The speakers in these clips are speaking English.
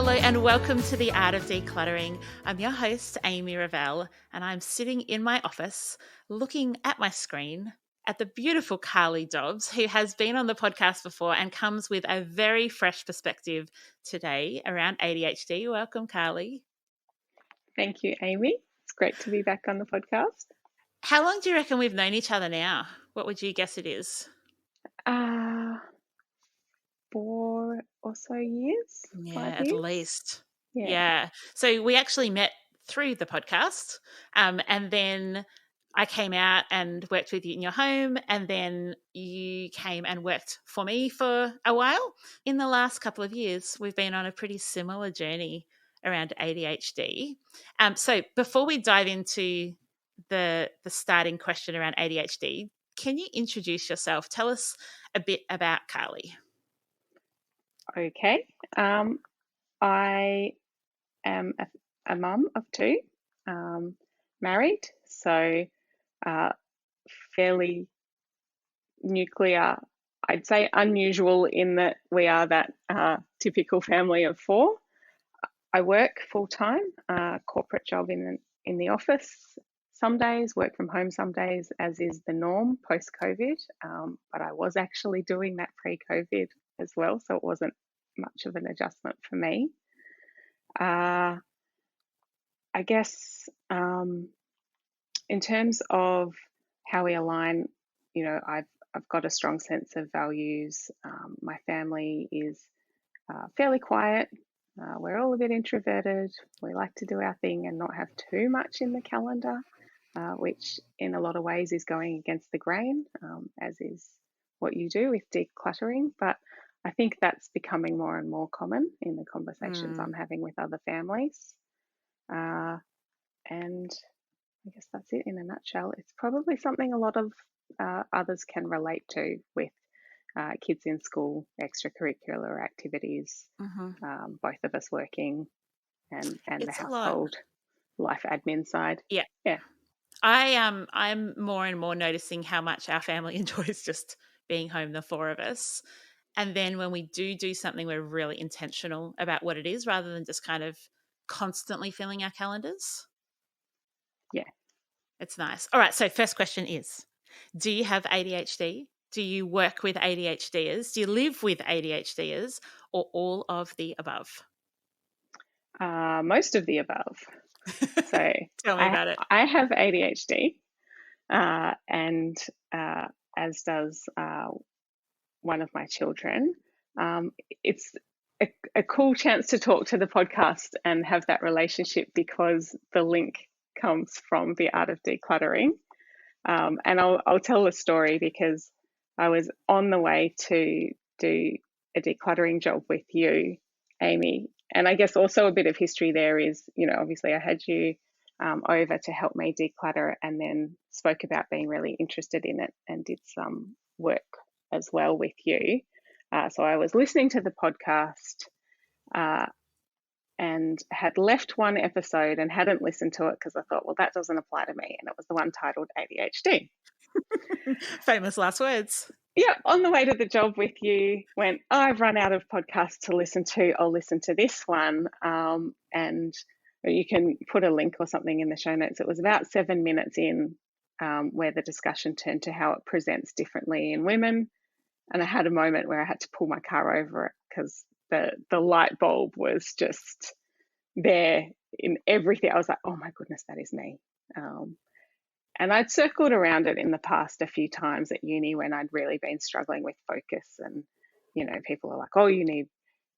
Hello and welcome to The Art of Decluttering. I'm your host, Amy Revell, and I'm sitting in my office looking at my screen at the beautiful Carly Dobbs, who has been on the podcast before and comes with a very fresh perspective today around ADHD. Welcome, Carly. Thank you, Amy. It's great to be back on the podcast. How long do you reckon we've known each other now? What would you guess it is? 4 or so years. Yeah, 5 at years. least. Yeah. So we actually met through the podcast, and then I came out and worked with you in your home, and then you came and worked for me for a while. In the last couple of years, we've been on a pretty similar journey around ADHD. So before we dive into the starting question around ADHD, can you introduce yourself? Tell us a bit about Carly. Okay. I am a mum of 2, married, so fairly nuclear. I'd say unusual in that we are that typical family of 4. I work full-time, corporate job in the office some days, work from home some days, as is the norm post-COVID. But I was actually doing that pre-COVID as well, so it wasn't much of an adjustment for me. I guess in terms of how we align, I've got a strong sense of values. My family is fairly quiet. We're all a bit introverted. We like to do our thing and not have too much in the calendar, which in a lot of ways is going against the grain, as is what you do with decluttering. But I think that's becoming more and more common in the conversations I'm having with other families. And I guess that's it in a nutshell. It's probably something a lot of others can relate to with kids in school, extracurricular activities, both of us working, and the household life admin side. Yeah. I'm more and more noticing how much our family enjoys just being home, the 4 of us. And then when we do something, we're really intentional about what it is rather than just kind of constantly filling our calendars. Yeah. It's nice. All right. So first question is, do you have ADHD? Do you work with ADHDers? Do you live with ADHDers, or all of the above? Most of the above. So tell me about it. I have ADHD, and as does one of my children. It's a cool chance to talk to the podcast and have that relationship, because the link comes from The Art of Decluttering. And I'll tell a story, because I was on the way to do a decluttering job with you, Amy. And I guess also a bit of history there is, obviously I had you over to help me declutter, and then spoke about being really interested in it and did some work as well with you. So I was listening to the podcast and had left one episode and hadn't listened to it because I thought, well, that doesn't apply to me. And it was the one titled ADHD. Famous last words. Yeah, on the way to the job with you, went, I've run out of podcasts to listen to. I'll listen to this one. And you can put a link or something in the show notes. It was about 7 minutes in, where the discussion turned to how it presents differently in women. And I had a moment where I had to pull my car over it, because the light bulb was just there in everything. I was like, oh my goodness, that is me. And I'd circled around it in the past a few times at uni when I'd really been struggling with focus, and people are like, oh, you need,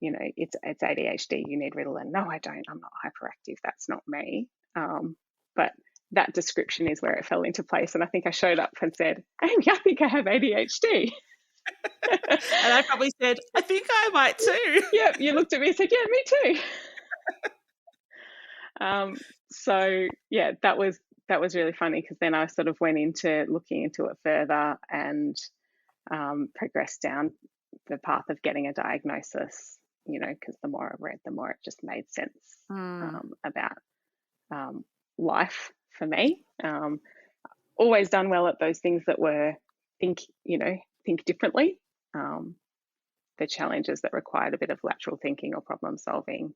it's ADHD, you need Ritalin. No, I don't. I'm not hyperactive. That's not me. But that description is where it fell into place. And I think I showed up and said, Amy, I think I have ADHD. And I probably said, I think I might too. Yep, you looked at me and said, yeah, me too. So yeah, that was really funny, because then I sort of went into looking into it further and progressed down the path of getting a diagnosis, because the more I read, the more it just made sense about life for me. Always done well at those things that were think differently. the challenges that required a bit of lateral thinking or problem solving.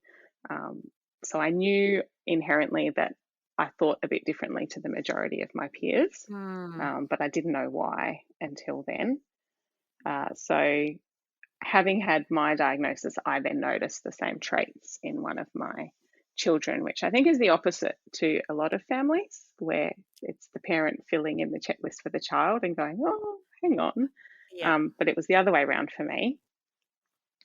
So I knew inherently that I thought a bit differently to the majority of my peers, but I didn't know why until then. So having had my diagnosis, I then noticed the same traits in one of my children, which I think is the opposite to a lot of families, where it's the parent filling in the checklist for the child and going, oh, hang on. Yeah. But it was the other way around for me.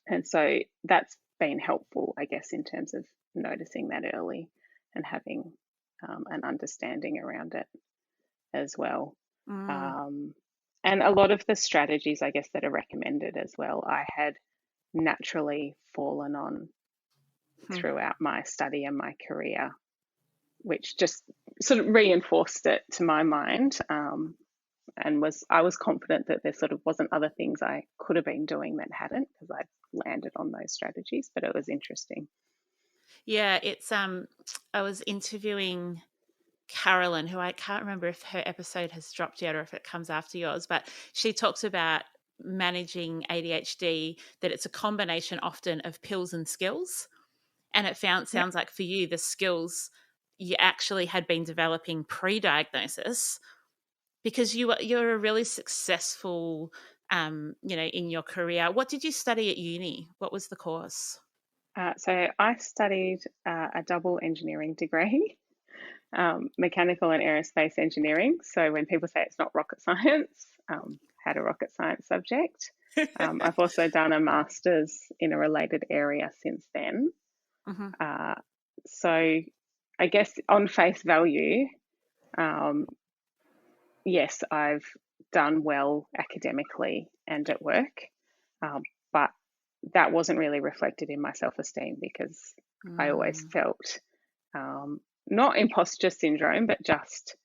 And so that's been helpful, I guess, in terms of noticing that early and having an understanding around it as well. And a lot of the strategies, I guess, that are recommended as well, I had naturally fallen on throughout my study and my career, which just sort of reinforced it to my mind. And I was confident that there sort of wasn't other things I could have been doing that hadn't, because I'd landed on those strategies, but it was interesting. Yeah, it's I was interviewing Carolyn, who I can't remember if her episode has dropped yet or if it comes after yours, but she talks about managing ADHD, that it's a combination often of pills and skills. And it sounds like for you, the skills you actually had been developing pre-diagnosis, because you're a really successful, in your career. What did you study at uni? What was the course? So I studied a double engineering degree, mechanical and aerospace engineering. So when people say it's not rocket science, had a rocket science subject. I've also done a master's in a related area since then. So I guess on face value, yes, I've done well academically and at work, but that wasn't really reflected in my self-esteem, because I always felt not imposter syndrome, but just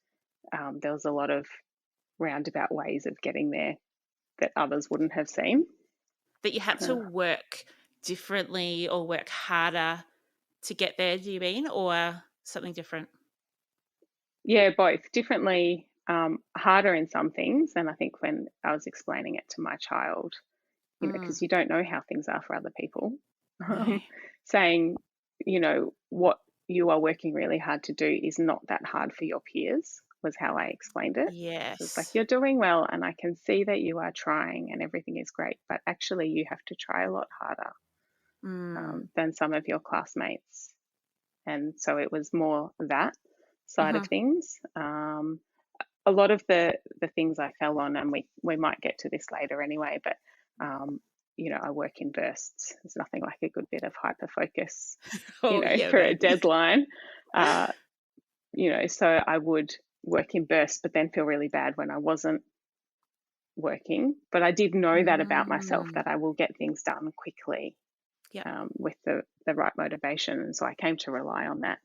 there was a lot of roundabout ways of getting there that others wouldn't have seen. That you had to work differently or work harder to get there, do you mean, or something different? Yeah, both. Differently, harder in some things. And I think when I was explaining it to my child, because you don't know how things are for other people, No. saying, what you are working really hard to do is not that hard for your peers, was how I explained it. So it's like, Yes. you're doing well, and I can see that you are trying and everything is great, but actually you have to try a lot harder than some of your classmates. And so it was more that side of things. A lot of the things I fell on, and we might get to this later anyway, but I work in bursts. There's nothing like a good bit of hyper focus, Oh, yeah, for a baby. deadline. So I would work in bursts, but then feel really bad when I wasn't working. But I did know that about myself, that I will get things done quickly with the right motivation. And so I came to rely on that.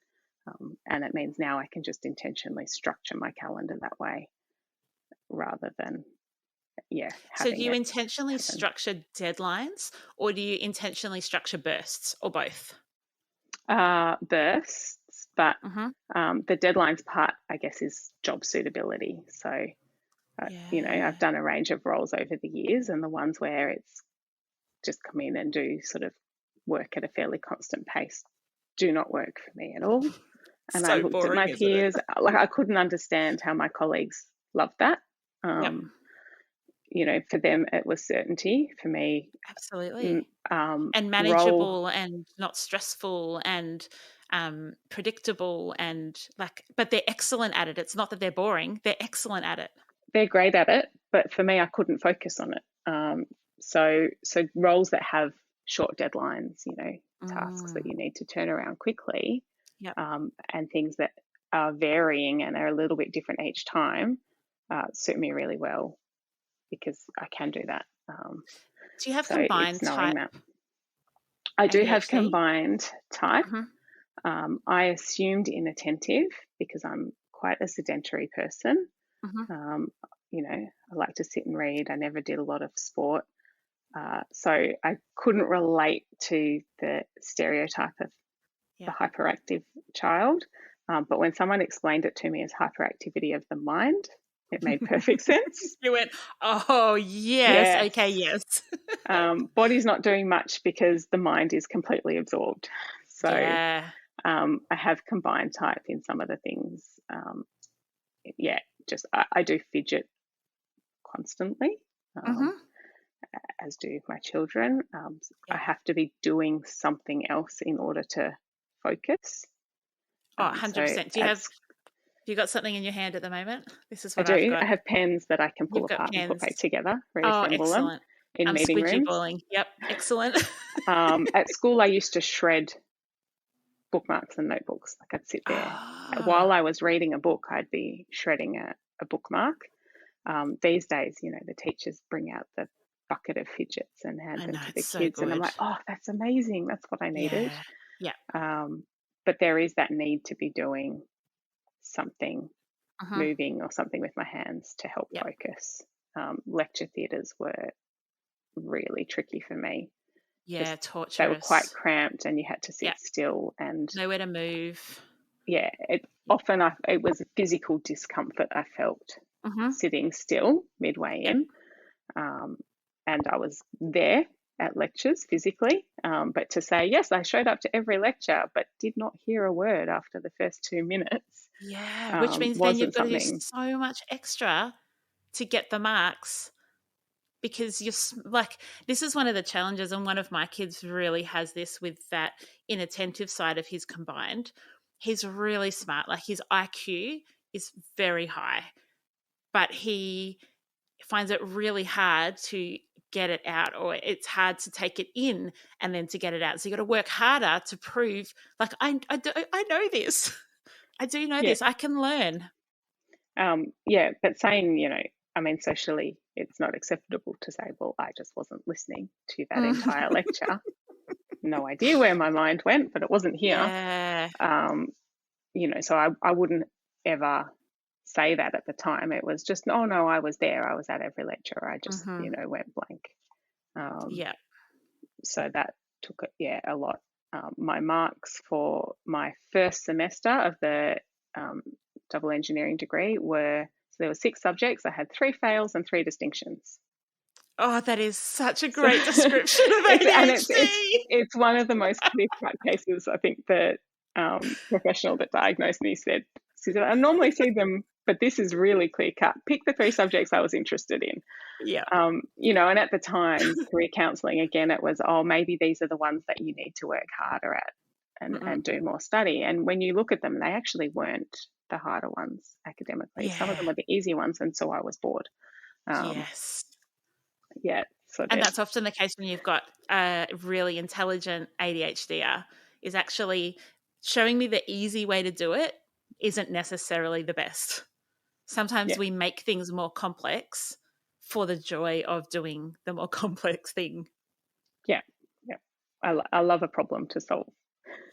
And it means now I can just intentionally structure my calendar that way, rather than, So do you intentionally structure deadlines, or do you intentionally structure bursts, or both? bursts, but the deadlines part, I guess, is job suitability. So, I've done a range of roles over the years, and the ones where it's just come in and do sort of work at a fairly constant pace do not work for me at all. And So I looked at boring, my isn't it? peers, like I couldn't understand how my colleagues loved that. For them it was certainty. For me, Absolutely. And role. manageable and not stressful and predictable, and but they're excellent at it. It's not that they're boring, they're excellent at it. They're great at it, but for me, I couldn't focus on it. So roles that have short deadlines, tasks that you need to turn around quickly, and things that are varying and are a little bit different each time, suit me really well, because I can do that. Do you have so combined it's knowing type? that. I do have ADHD? combined type. I assumed inattentive, because I'm quite a sedentary person. I like to sit and read. I never did a lot of sport. So I couldn't relate to the stereotype of the hyperactive child. But when someone explained it to me as hyperactivity of the mind, It made perfect sense. You went, oh, yes. Yes. Okay, yes. Body's not doing much because the mind is completely absorbed. So Yeah. I have combined type in some of the things. I do fidget constantly, Mm-hmm. as do my children. I Yeah. have to be doing something else in order to focus. Oh, So 100%. Have you got something in your hand at the moment? This is I what I've do. I got. have pens that I can pull You've got apart and put pens. back together, Oh, reassemble them excellent. in I'm meeting squidgy rooms. balling. Yep, excellent. At school, I used to shred bookmarks and notebooks. Like I'd sit there while Ah, I was reading a book, I'd be shredding a bookmark. These days, the teachers bring out the bucket of fidgets and hand I them know, to the it's so kids, and I'm good. like, oh, that's amazing. That's what I needed. Yeah. Yeah. But there is that need to be doing something, Uh-huh. moving or something with my hands to help Yep. focus. Lecture theatres were really tricky for me. Yeah, Just they were quite torturous. cramped, and you had to Yeah. sit still. And Nowhere to move. yeah, Yeah. it was a physical discomfort I felt Mm-hmm. sitting still midway Yep. in, and I was there at lectures physically, but to say yes, I showed up to every lecture, but did not hear a word after the first 2 minutes, Yeah, which means then you've wasn't got to do something. so much extra to get the marks because like, this is one of the challenges, and one of my kids really has this with that inattentive side of his combined. He's really smart. Like, his IQ is very high, but he finds it really hard to get it out, or it's hard to take it in and then to get it out. So you got to work harder to prove, like, I know this. I do know Yeah, this. I can learn. but saying, I mean, socially, it's not acceptable to say, well, I just wasn't listening to that entire lecture. No idea where my mind went, but it wasn't here. Yeah. Um, so I wouldn't ever say that at the time. It was just, oh no, I was there. I was at every lecture. I just, Mm-hmm. went blank. Yeah. So that took a lot. My marks for my first semester of the double engineering degree so there were 6 subjects. I had 3 fails and 3 distinctions. Oh, that is such a So great description of ADHD. it's one of the most clear-cut cases. I think the professional that diagnosed me said, I normally see them, but this is really clear-cut. Pick the 3 subjects I was interested in. Yeah. And at the time, career counselling, again, it was, oh, maybe these are the ones that you need to work harder at and do more study. And when you look at them, they actually weren't the harder ones academically. Some of Yeah. them were the easy ones, and so I was bored. Um, Yes. yeah, so And there's, that's often the case when you've got a really intelligent ADHDer, is actually showing me the easy way to do it isn't necessarily the best. Sometimes yeah, we make things more complex for the joy of doing the more complex thing. yeah, yeah. I love a problem to solve.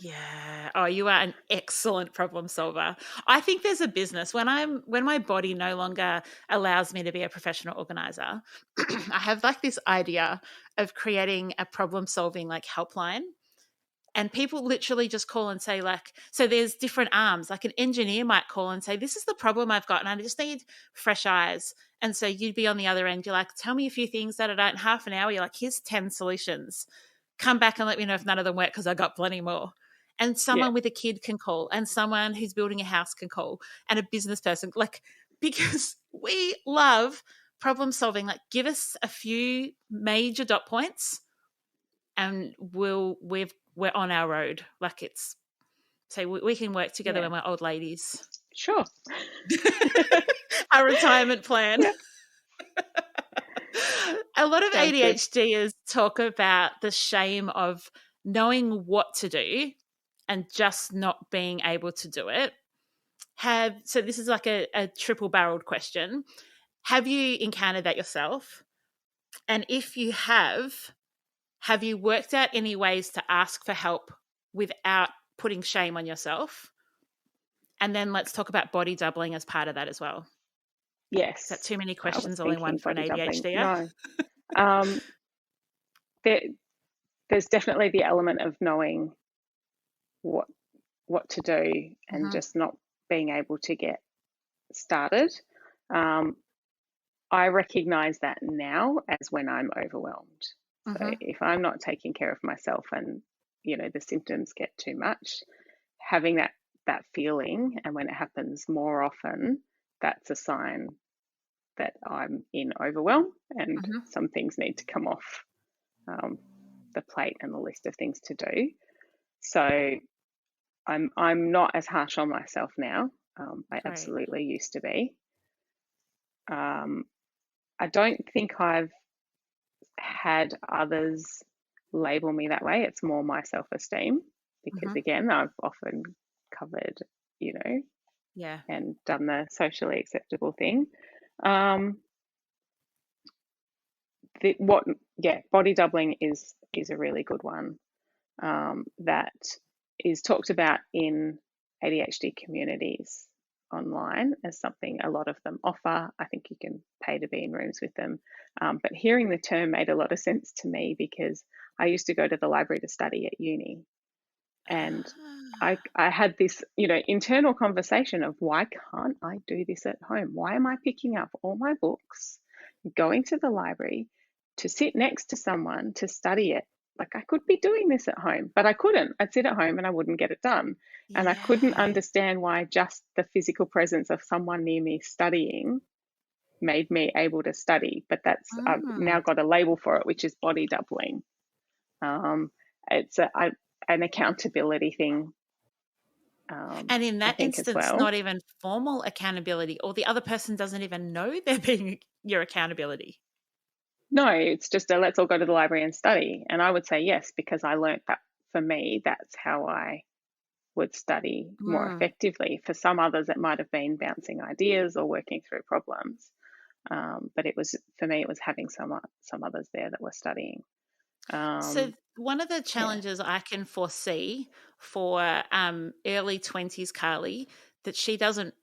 Yeah. Oh, you are an excellent problem solver. I think there's a business when my body no longer allows me to be a professional organizer. I have like this idea of creating a problem solving like helpline, and people literally just call and say, like, so there's different arms. Like, an engineer might call and say, this is the problem I've got and I just need fresh eyes. And so you'd be on the other end, you're like, tell me a few things that I don't. In half an hour, you're like, here's 10 solutions. Come back and let me know if none of them work, because I got plenty more. And Yeah, someone with a kid can call, and someone who's building a house can call, and a business person, like, because we love problem solving. Like, give us a few major dot points and we're on our road. Like, it's, so we can work together yeah, when we're old ladies. sure. Our retirement plan. Yeah, A lot of sounds good. ADHDers talk about the shame of knowing what to do and just not being able to do it. So this is like a triple barreled question. Have you encountered that yourself? And if you have you worked out any ways to ask for help without putting shame on yourself? And then let's talk about body doubling as part of that as well. Is that Yes, too many I was questions all in one thinking for an body doubling. ADHDer? No, um, there, there's definitely the element of knowing what to do and Mm-hmm. just not being able to get started. I recognize that now as when I'm overwhelmed. So if I'm not taking care of myself and, the symptoms get too much, having that feeling, and when it happens more often, that's a sign that I'm in overwhelm and some things need to come off the plate and the list of things to do. So I'm not as harsh on myself now. I Great. absolutely used to be. I don't think I've had others label me that way. It's more my self-esteem because, again, I've often covered, Yeah. and done the socially acceptable thing. Body doubling is a really good one that is talked about in ADHD communities online as something a lot of them offer. I think you can pay to be in rooms with them. But hearing the term made a lot of sense to me because I used to go to the library to study at uni. And I had this, internal conversation of why can't I do this at home? Why am I picking up all my books, going to the library to sit next to someone to study it? Like I could be doing this at home, but I couldn't. I'd sit at home and I wouldn't get it done. And I couldn't Yeah. understand why just the physical presence of someone near me studying made me able to study. But I've now got a label for it, which is body doubling. It's an accountability thing, And in I that think, as instance, well. not even formal accountability, or the other person doesn't even know they're being your accountability. No, it's just a let's all go to the library and study. And I would say yes, because I learnt that for me, that's how I would study more effectively. For some others, it might have been bouncing ideas or working through problems. But for me, it was having some others there that were studying. So Um, one of the yeah, challenges I can foresee for early 20s Carly, that she doesn't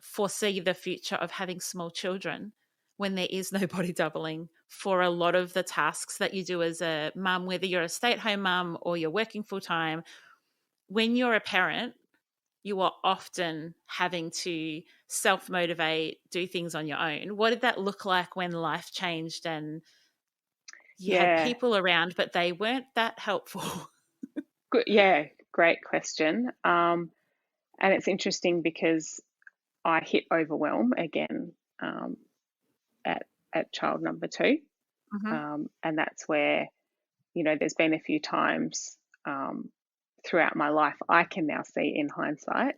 foresee the future of having small children when there is no body doubling for a lot of the tasks that you do as a mum, whether you're a stay-at-home mum or you're working full-time. When you're a parent, you are often having to self-motivate, do things on your own. What did that look like when life changed and you had yeah, people around, but they weren't that helpful? good. Yeah, great question. And it's interesting because I hit overwhelm again at child number two, and that's where there's been a few times throughout my life I can now see in hindsight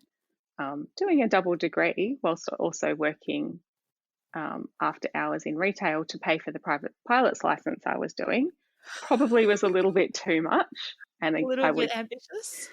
doing a double degree whilst also working after hours in retail to pay for the private pilot's license I was doing probably was a little bit too much, and A I little would bit ambitious.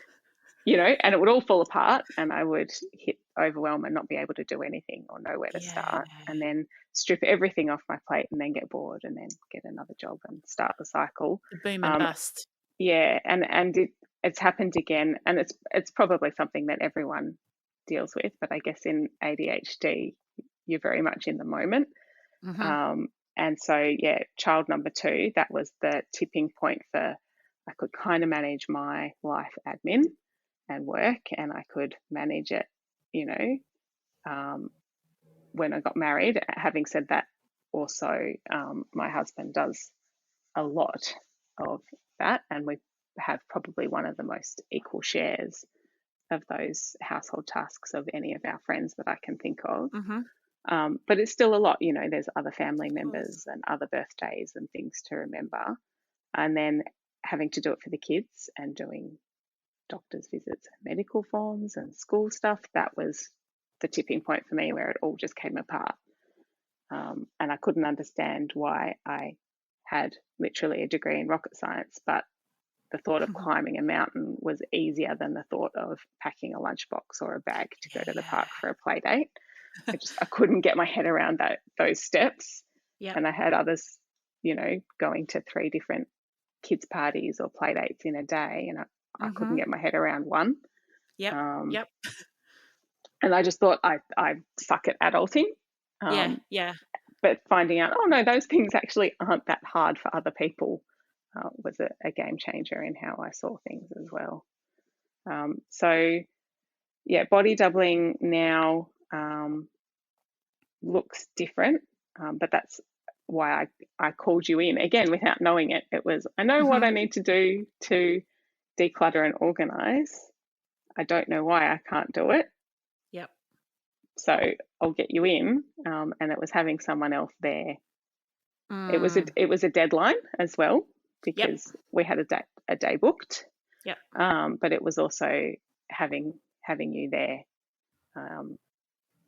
and it would all fall apart and I would hit overwhelm and not be able to do anything or know where to Yeah. start, and then strip everything off my plate and then get bored and then get another job and start the cycle. The boom and Um, bust. yeah, and it's happened again, and it's probably something that everyone deals with, but I guess in ADHD you're very much in the moment. Mm-hmm. Um, and so yeah, child number two, that was the tipping point for I could kind of manage my life admin and work, and I could manage it, you know, when I got married. Having said that, also, my husband does a lot of that, and we have probably one of the most equal shares of those household tasks of any of our friends that I can think of. Mm-hmm. But it's still a lot, there's other family Of course. members and other birthdays and things to remember. And then having to do it for the kids and doing doctor's visits and medical forms and school stuff, that was the tipping point for me where it all just came apart. And I couldn't understand why I had literally a degree in rocket science, but the thought of climbing a mountain was easier than the thought of packing a lunchbox or a bag to go to the park for a play date. I couldn't get my head around those steps. Yep. And I had others, going to 3 different kids' parties or play dates in a day, and I couldn't Mm-hmm. get my head around one. Yep. Um, Yep. and I just thought I suck at adulting. Yeah. Um, Yeah. but finding out, oh no, those things actually aren't that hard for other people was a game changer in how I saw things as well. So yeah, body doubling now. looks different, but that's why I called you in again without knowing it. It was, I know what I need to do to declutter and organize. I don't know why I can't do it. Yep. So I'll get you in. And it was having someone else there. Mm. It was a deadline as well, Yep. because we had a day booked. Yep. But it was also having you there,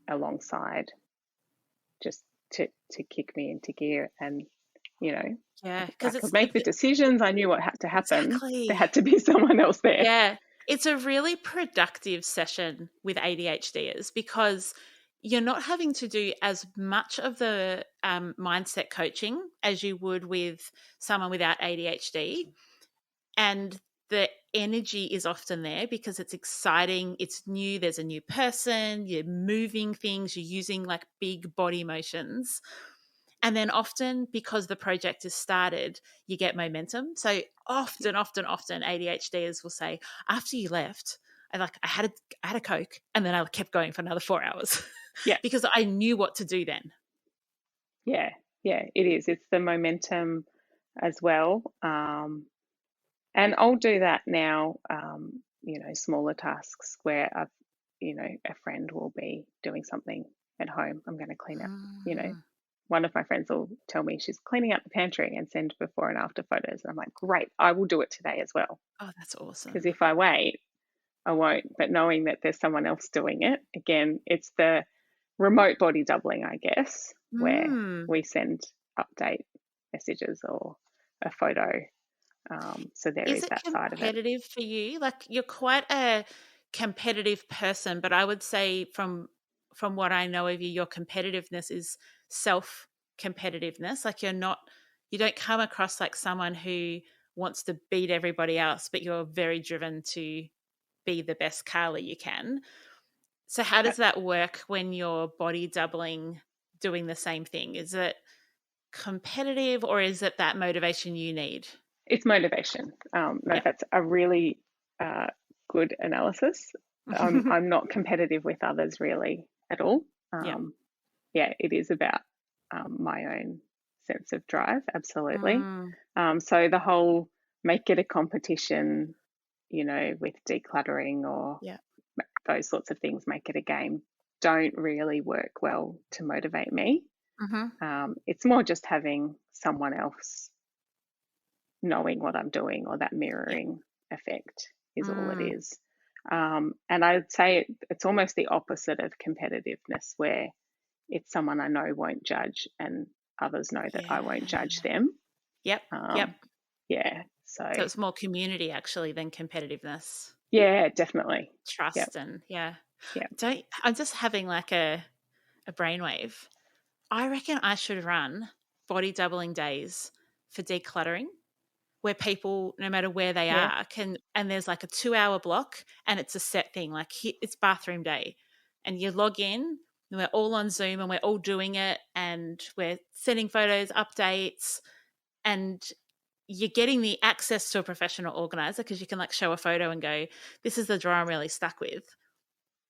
alongside, just to kick me into gear. And Yeah, I because could make the decisions. I knew what had to happen. There exactly. had to be someone else there. Yeah, it's a really productive session with ADHDers because you're not having to do as much of the mindset coaching as you would with someone without ADHD. And the energy is often there because it's exciting, it's new, there's a new person, you're moving things, you're using like big body motions. And then often, because the project is started, you get momentum. So often ADHDers will say, after you left, I had a Coke, and then I kept going for another 4 hours Yeah, because I knew what to do then. yeah, yeah. It is. It's the momentum as well. And I'll do that now. Smaller tasks where a friend will be doing something at home. I'm going to clean up. Mm. One of my friends will tell me she's cleaning up the pantry and send before and after photos. And I'm like, great, I will do it today as well. Oh, that's Because awesome. if I wait, I won't. But knowing that there's someone else doing it, again, it's the remote body doubling, I guess, where Mm. we send update messages or a photo. So there Is is it that side of it. competitive for you? Like you're quite a competitive person, but I would say from what I know of you, your competitiveness is self competitiveness. Like you don't come across like someone who wants to beat everybody else, but you're very driven to be the best Carly you can. So how Uh, does that work when you're body doubling, doing the same thing? Is it competitive or is it that motivation you need? It's motivation. No, Yep. that's a really uh, good analysis. I'm not competitive with others really at all. Yep. Yeah, it is about my own sense of drive, absolutely. Mm. So the whole make it a competition, with decluttering or Yeah. those sorts of things, make it a game, don't really work well to motivate me. Mhm. It's more just having someone else knowing what I'm doing, or that Yeah. mirroring effect is all it Mm. is. And I'd say it's almost the opposite of competitiveness, where it's someone I know won't judge, and others know that I won't Yeah. judge them. Yep. Yep. Yeah. So, So it's more community actually than competitiveness. yeah, definitely. Yep. Trust and yeah. Yep. Don't I'm just having like a brainwave. I reckon I should run body doubling days for decluttering where people, no matter where they Yeah. are, can, and there's like a 2 hour block and it's a set thing, like it's bathroom day. And you log in and we're all on Zoom and we're all doing it and we're sending photos, updates, and you're getting the access to a professional organizer because you can like show a photo and go, this is the drawer I'm really stuck with.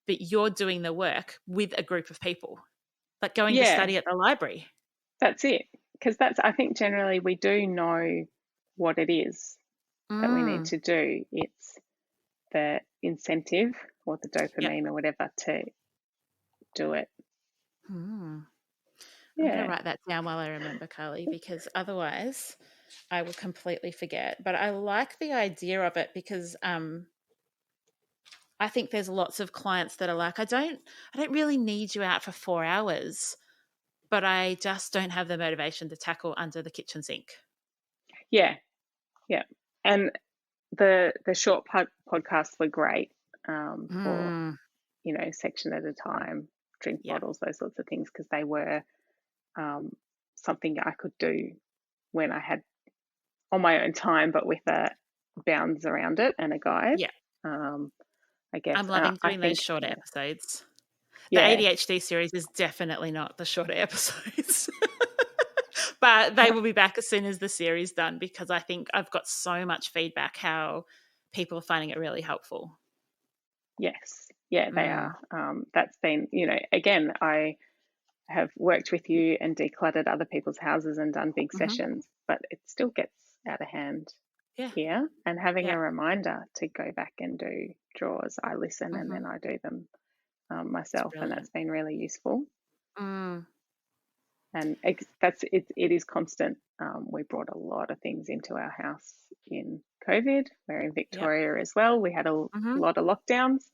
But you're doing the work with a group of people, like going to Yeah. study at the library. That's it. Because I think generally we do know what it is that we need Mm. to do. It's the incentive or the Yep. dopamine or whatever to do it. Mm. I'm going to Yeah. write that down while I remember, Carly, because otherwise I will completely forget. But I like the idea of it because I think there's lots of clients that are like, I don't really need you out for 4 hours, but I just don't have the motivation to tackle under the kitchen sink. Yeah. Yeah. And the short podcasts were great, for Mm. section at a time, drink Yep. bottles, those sorts of things, because they were, um, something I could do when I had on my own time, but with a bounds around it and a guide. Yep. Um, I guess, I'm and loving I doing those think, shorter episodes. The yeah, ADHD series is definitely not the shorter episodes. But they no, will be back as soon as the series done because I think I've got so much feedback how people are finding it really helpful. yes, yeah, they Mm. are. That's been, again, I have worked with you and decluttered other people's houses and done big sessions, but it still gets out of hand Yeah. here. And having Yeah. a reminder to go back and do drawers, I listen and then I do them It's myself, and brilliant. that's been really useful. Mm. And it is constant. We brought a lot of things into our house in COVID. We're in Yep. Victoria as well. We had a lot of lockdowns.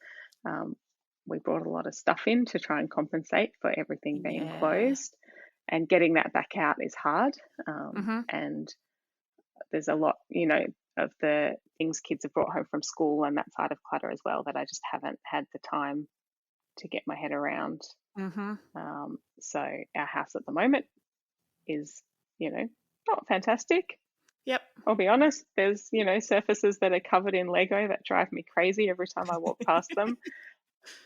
We brought a lot of stuff in to try and compensate for everything being Yeah. closed, and getting that back out is hard. Mm-hmm. And there's a lot, of the things kids have brought home from school and that side of clutter as well that I just haven't had the time to get my head around. Mm-hmm. So our house at the moment is, not fantastic. Yep. I'll be honest. There's, surfaces that are covered in Lego that drive me crazy every time I walk past them.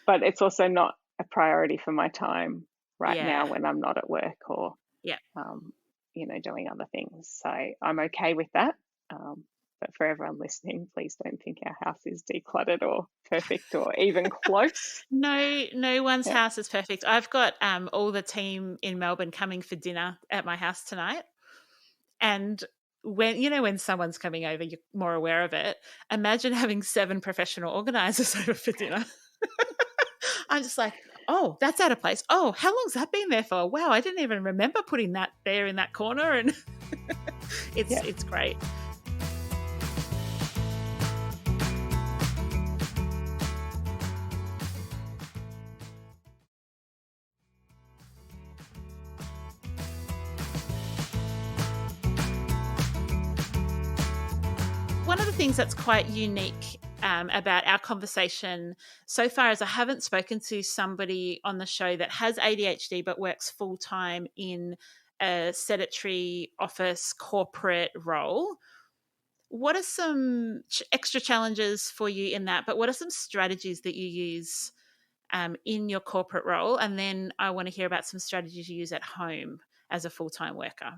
But it's also not a priority for my time right now Yeah. when I'm not at work or, Yeah. doing other things. So I'm okay with that. But for everyone listening, please don't think our house is decluttered or perfect or even close. No one's Yeah. house is perfect. I've got all the team in Melbourne coming for dinner at my house tonight. And when someone's coming over, you're more aware of it. Imagine having 7 professional organisers over for dinner. I'm just like, oh, that's out of place. Oh, how long's that been there for? Wow, I didn't even remember putting that there in that corner. And Yeah. it's great. One of the things that's quite unique about our conversation so far is I haven't spoken to somebody on the show that has ADHD but works full time in a sedentary office corporate role. What are some extra challenges for you in that? But what are some strategies that you use in your corporate role? And then I want to hear about some strategies you use at home as a full time worker.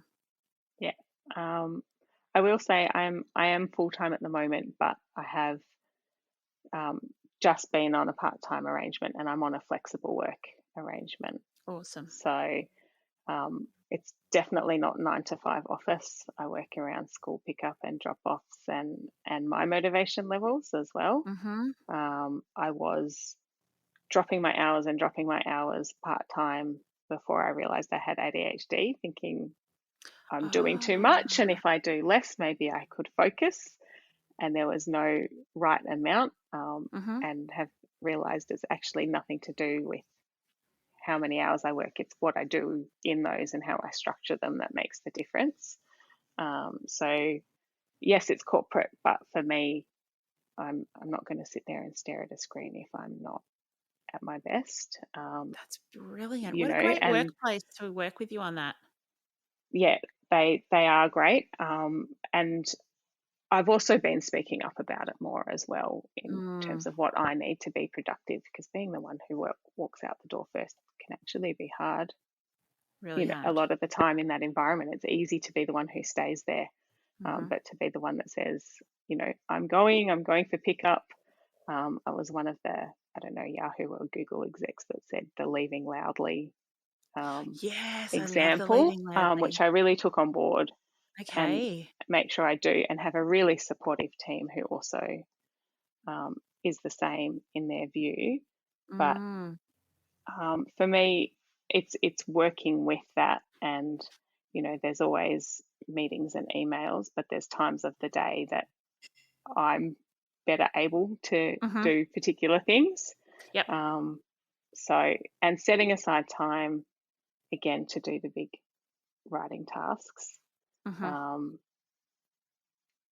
Yeah. I will say I am full time at the moment, but I have um, just been on a part time arrangement, and I'm on a flexible work arrangement. Awesome. So it's definitely not 9 to 5 office. I work around school pickup and drop offs and my motivation levels as well. Mm-hmm. I was dropping my hours part time before I realized I had ADHD, thinking I'm doing too much, and Oh. if I do less, maybe I could focus. And there was no right amount, Mm-hmm. and have realized it's actually nothing to do with how many hours I work. It's what I do in those and how I structure them that makes the difference. So yes, it's corporate, but for me, I'm not going to sit there and stare at a screen if I'm not at my best. That's brilliant. What a great And workplace to work with you on that. yeah, they are great. And I've also been speaking up about it more as well in terms Mm, of what I need to be productive, because being the one who walks out the door first can actually be hard. really A hard. lot of the time in that environment, it's easy to be the one who stays there, Mm-hmm. but to be the one that says, I'm going for pickup. I was one of the, I don't know, Yahoo or Google execs that said the leaving loudly Yes, I love the example, leaving which loudly. I really took on board and Okay. make sure I do, and have a really supportive team who also um, is the same in their view. But Mm, for me, it's working with that, and there's always meetings and emails, but there's times of the day that I'm better able to mm-hmm. do particular things. Yep. Um, so, and setting aside time again to do the big writing tasks. Mm-hmm. Um,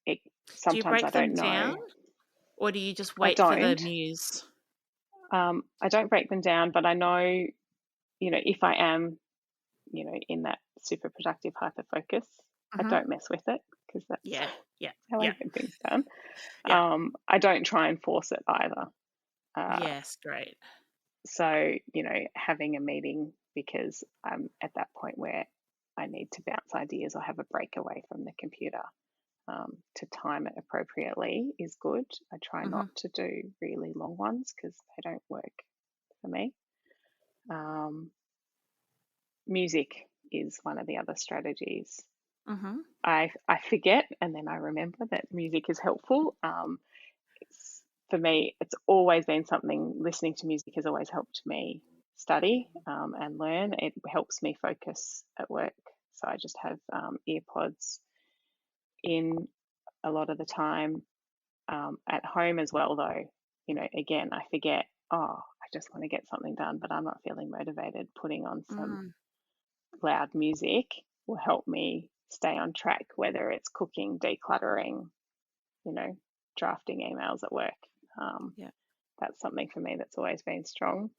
it Do you sometimes I break them don't know. down or do you just I wait for the don't. muse? I don't break them down, but I know, if I am, in that super productive hyper focus, I Mm-hmm. don't mess with it, because that's Yeah. Yeah. how I Yeah. get things done. Yeah. I don't try and force it either. Uh, Yes. Great. so, having a meeting because I'm at that point where I need to bounce ideas or have a break away from the computer, to time it appropriately is good. I try Mm-hmm. not to do really long ones because they don't work for me. Um, music is one of the other strategies. Mm-hmm. I forget, and then I remember that music is helpful. For me, it's always been something. Listening to music has always helped me study and learn. It helps me focus at work. So I just have earpods in a lot of the time. At home as well, though, again, I forget. Oh, I just want to get something done, but I'm not feeling motivated. Putting on some loud music will help me stay on track, whether it's cooking, decluttering, drafting emails at work. Yeah. That's something for me that's always been strong.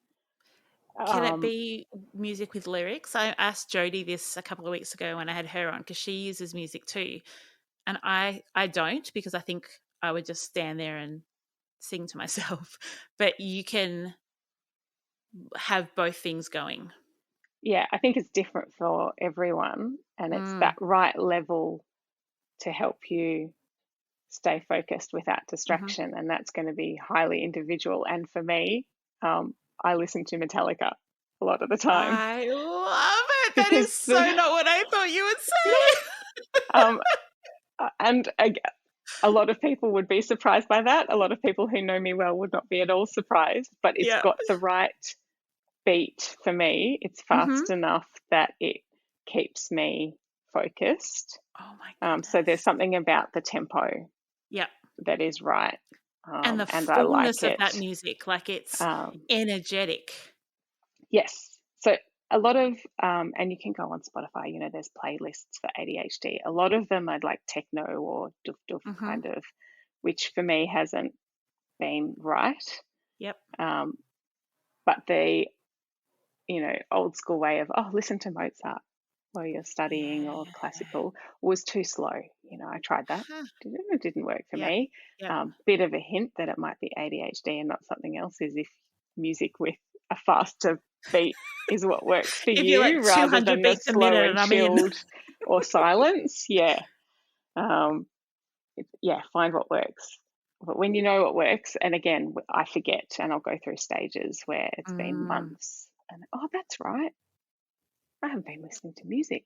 Can it be music with lyrics? I asked Jodie this a couple of weeks ago when I had her on, because she uses music too. And I don't, because I think I would just stand there and sing to myself. But you can have both things going. Yeah, I think it's different for everyone, and it's that right level to help you stay focused without distraction, and that's going to be highly individual. And for me, I listen to Metallica a lot of the time I love it. That is because so not what I thought you would say. and a lot of people would be surprised by that. A lot of people who know me well would not be at all surprised, but it's Yeah. got the right beat for me. It's fast enough that it keeps me focused. Oh my goodness. So there's something about the tempo that is right. And the and I like fullness of it. that music, like it's energetic. Yes. So a lot of, and you can go on Spotify, there's playlists for ADHD. A lot of them are like techno or doof doof kind of, which for me hasn't been right. Yep. But the, old school way of, listen to Mozart while you're studying or classical was too slow. I tried that. It didn't work for me. Bit of a hint that it might be ADHD and not something else is if music with a faster beat is what works for if you're you like rather 200 than the beats a slow minute and I'm in. chilled or silence. Yeah. Find what works. But when you know what works, and again, I forget and I'll go through stages where it's been months and, that's right. I haven't been listening to music.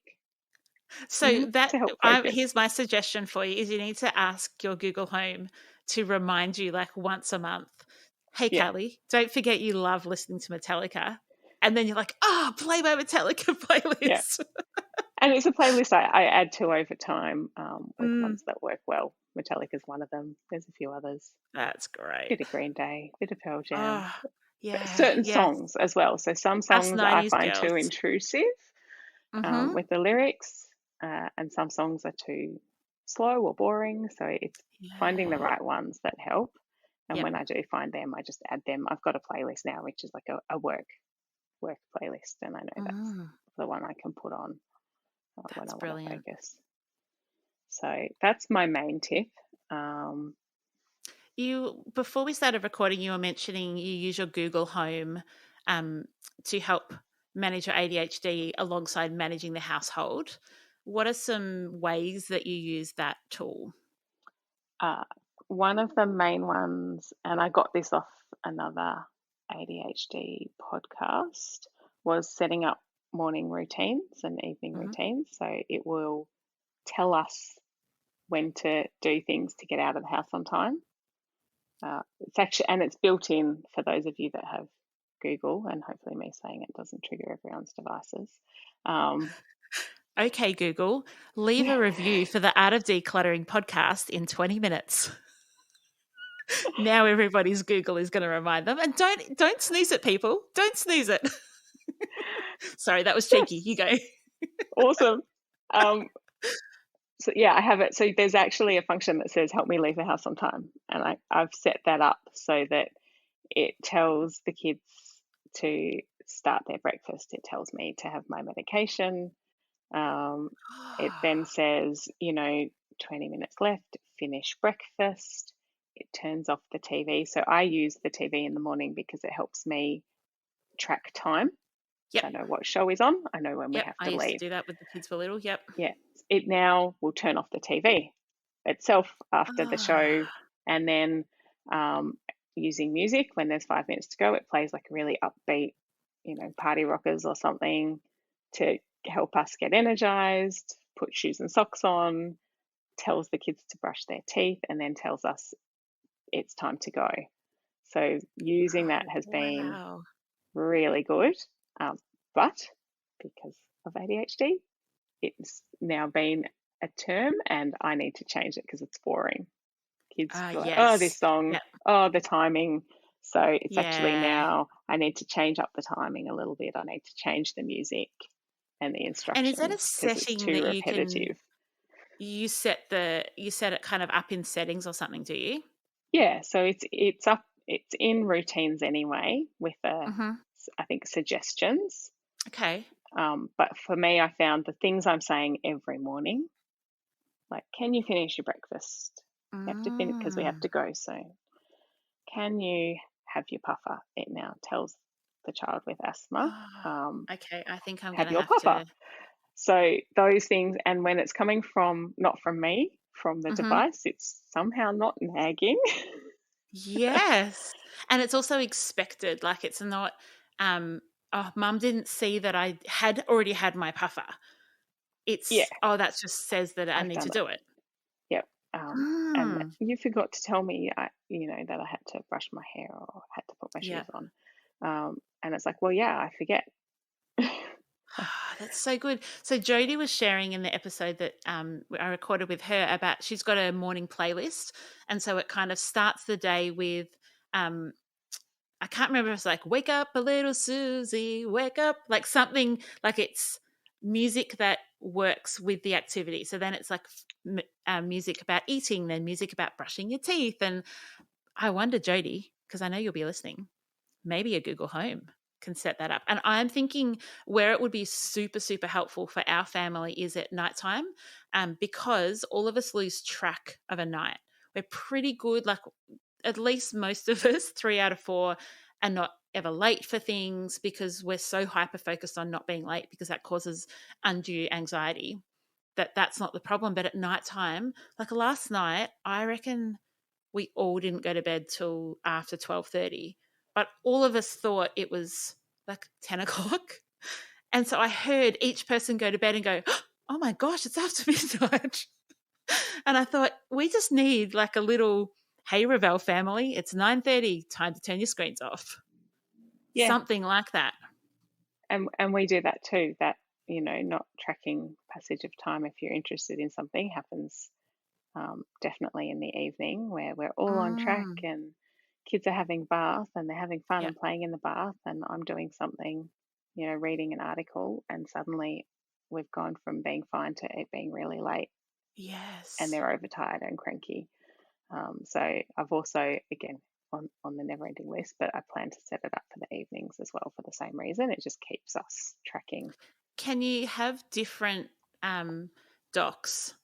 So to help focus. here's my suggestion for you is you need to ask your Google Home to remind you like once a month, hey, Callie, don't forget you love listening to Metallica. And then you're like, play my Metallica playlist. Yeah. And it's a playlist I add to over time with ones that work well. Metallica's one of them. There's a few others. That's great. Bit of Green Day, bit of Pearl Jam. Certain songs as well. So some songs I find too intrusive with the lyrics, and some songs are too slow or boring. So it's finding the right ones that help. And when I do find them, I just add them. I've got a playlist now, which is like a work playlist, and I know that's the one I can put on when I want to focus. So that's my main tip. Before we started recording, you were mentioning you use your Google Home to help manage your ADHD alongside managing the household. What are some ways that you use that tool? One of the main ones, and I got this off another ADHD podcast, was setting up morning routines and evening routines. So it will tell us when to do things to get out of the house on time. It's built in for those of you that have Google, and hopefully me saying it doesn't trigger everyone's devices. Okay, Google, leave a review for the Art of Decluttering podcast in 20 minutes. Now everybody's Google is going to remind them. And don't snooze it, people. Don't snooze it. Sorry, that was cheeky. You go. Awesome. So I have it. So there's actually a function that says help me leave the house on time. And I've set that up so that it tells the kids to start their breakfast. It tells me to have my medication. It then says, 20 minutes left, finish breakfast. It turns off the TV. So I use the TV in the morning because it helps me track time. Yep. So I know what show is on. I know when we have to leave. I used to do that with the kids for little. Yep. Yeah. It now will turn off the TV itself after the show, and then using music when there's 5 minutes to go, it plays like a really upbeat, party rockers or something. to help us get energized, put shoes and socks on, tells the kids to brush their teeth, and then tells us it's time to go. So using that Oh, has been wow. really good. But because of ADHD, it's now been a term and I need to change it because it's boring. Kids Ah, go like, oh, this yes. song, Yep. oh, the timing. So it's actually Yeah. now I need to change up the timing a little bit. I need to change the music and the And is that a instructions because it's setting too that you can repetitive. you set it kind of up in settings or something, do you? Yeah, so it's in routines anyway with Mhm. I think suggestions. Okay. But for me, I found the things I'm saying every morning, like, can you finish your breakfast? You have to finish because we have Mm. to go soon. Can you have your puffer? It now tells the child with asthma, Ah, okay, I think I'm have gonna your have puffer. to. So those things, and when it's coming from not from me, from the Mhm. device, it's somehow not nagging. Yes, and it's also expected, like, it's not, "Oh, mum didn't see that I had already had my puffer." Yeah, It's, "Oh, that just says that I I've need to done it. do it." Yep. And Mm. you forgot to tell me, that I had to brush my hair or had to put my Yeah. shoes on. And it's like, well, yeah, I forget. That's so good. So Jodie was sharing in the episode that I recorded with her about she's got a morning playlist, and so it kind of starts the day with um, I can't remember if it's like "Wake up, a little Susie, wake up," like something like it's music that works with the activity. So then it's like music about eating, then music about brushing your teeth, and I wonder, Jodie, because I know you'll be listening, maybe a Google Home can set that up. And I'm thinking where it would be super, super helpful for our family is at nighttime, because all of us lose track of a night. We're pretty good, like at least most of us, 3 out of 4, are not ever late for things because we're so hyper focused on not being late because that causes undue anxiety. That's not the problem. But at nighttime, like last night, I reckon we all didn't go to bed till after 12:30, but all of us thought it was like 10 o'clock. And so I heard each person go to bed and go, oh my gosh, it's after midnight. And I thought, we just need like a little, hey, Ravel family, it's 9:30, time to turn your screens off. Yeah. Something like that. And we do that too, that, not tracking passage of time if you're interested in something happens definitely in the evening where we're all on track Mm, and kids are having bath and they're having fun yeah. and playing in the bath and I'm doing something, reading an article and suddenly we've gone from being fine to it being really late and Yes. they're overtired and cranky. So I've also, again, on the never ending list, but I plan to set it up for the evenings as well for the same reason. It just keeps us tracking. Can you have different docs